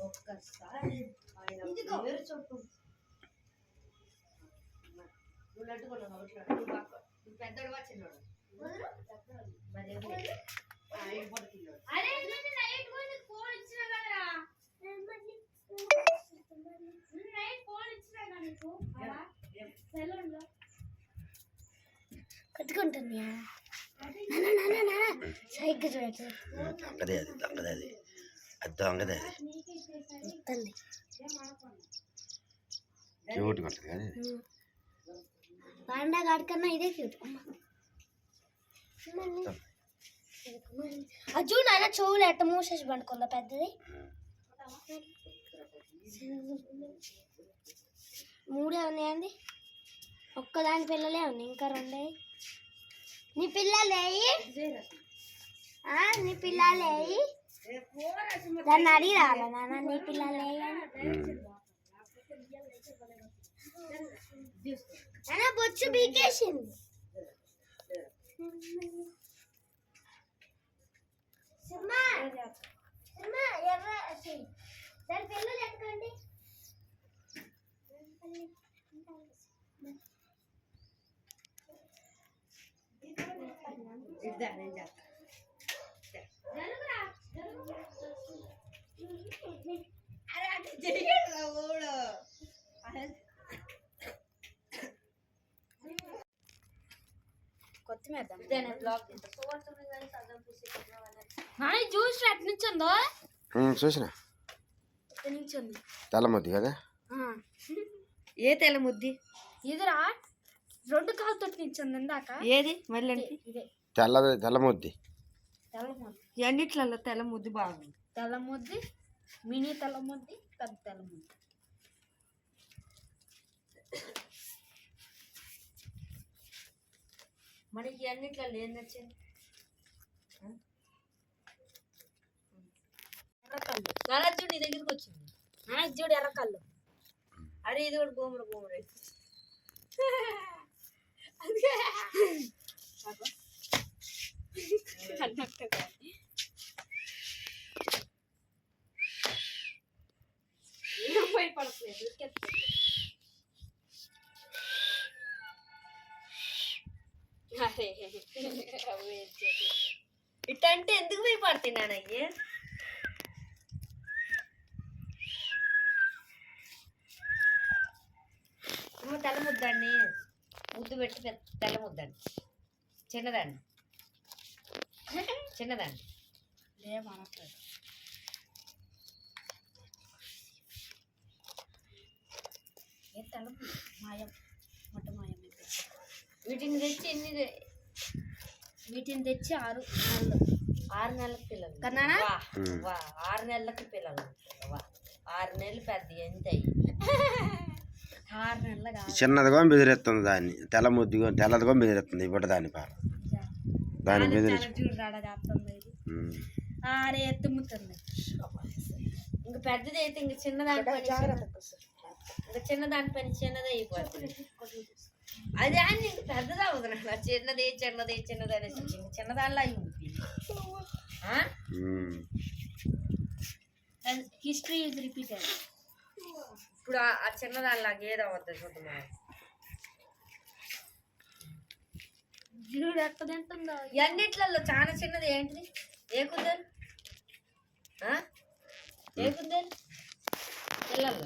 ఒక్కసారి చెప్పు నువ్వు అడ్డుకున్నావు పెద్దోడు చిన్నోడు కట్టుకుంటుంది సైకిల్ చూడట్లేదు దొంగదే అది దొంగదే అది అది దొంగదే అది క్యూట్ కొట్టదు కానీ పాండా గాడి కన్నా ఇదే క్యూట్ అది చూడు ఆయన చెవులు ఎట్ట మూసేసి పండుకుందా పెద్దది మూడే ఉన్నాయండి ఒక్కదాని పిల్లలే ఉన్నాయి ఇంకా రెండే నీ పిల్లలేయి నీ పిల్లలేయి దాన్ని అడిగి రావాలా నాన్న నీ పిల్లలేయి నాన్న బొచ్చు బీకేసింది ఎర్ర దాని పిల్లలు ఎక్కడండి కొత్తిమీర జ్యూస్ ఎట్ నుంచి ఉందో చూసిన తెల్లముద్ది కదా ఏ తెల్లముద్ది ఇదిరా రెండు కాలు తొట్టి నించుంది ఇందాక ఏది మళ్ళీ తెల్లముద్ది ఎన్నిట్లలో తెల్లముద్ది బాగుంది తెల్లముద్ది మినీ తెల్లముద్ది పెద్ద తెల్లముద్ది మనకి అన్నిట్లలో ఏం నచ్చింది ఎర్రకల్లు చూడు నీ దగ్గరికి వచ్చింది చూడు ఎర్రకల్లు అరే ఇది కూడా గోములు గోములు ఇట్టంటే ఎందుకు భయపడుతున్నానయ్యే తెల్ల ముద్దండి ముద్దు పెట్టి తెల్ల ముద్దండి చిన్నదండి చిన్నదండి లేమనట్లేదు తెల్ల మాయం మొట్ట మాయం వీటిని తెచ్చి 6 నెలలకు పిల్లలు కన్నానా 6 నెలలకి పిల్లలు 6 నెలలు పెద్ద ఎంత 6 నెలలు చిన్నదిగా బెదిరెత్తుంది దాన్ని తెల్లదిగా బెదిరెత్తుంది ఇప్పుడు దాని పాల దాన్ని ఎత్తుముతుంది ఇంక పెద్దది అయితే ఇంక చిన్నదాని పని చిన్నదే అయిపోతుంది అదే అని ఇంక పెద్దది అవుతున్నా చిన్నదే అనేసి చిన్నదానిలా అయింది హిస్టరీ ఈజ్ రిపీటెడ్ ఇప్పుడు ఆ చిన్నదానిలాగా ఏదో అవుతుంది చూద్దాం జీవుడు ఎక్కడ తింటుందో అన్నిట్లలో చాలా చిన్నది ఏంటిది ఏ కుందేలు పిల్లలు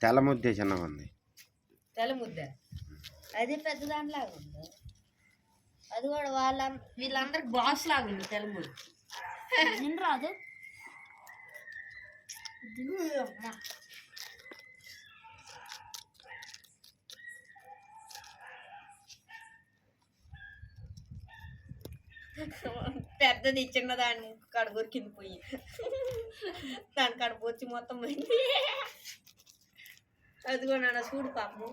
తెల్లముద్దే చిన్నగా ఉంది తెల్లముద్ద అది పెద్ద దానిలాగా ఉంది అది కూడా వీళ్ళందరికి బాస్ లాగా ఉంది తెల్లముద్ద రాదు పెద్దది చిన్నదాన్ని కాడ కొరికింది పోయి దాని కాడ వచ్చి మొత్తం పోయింది అది కూడా నాన్న చూడు పాపము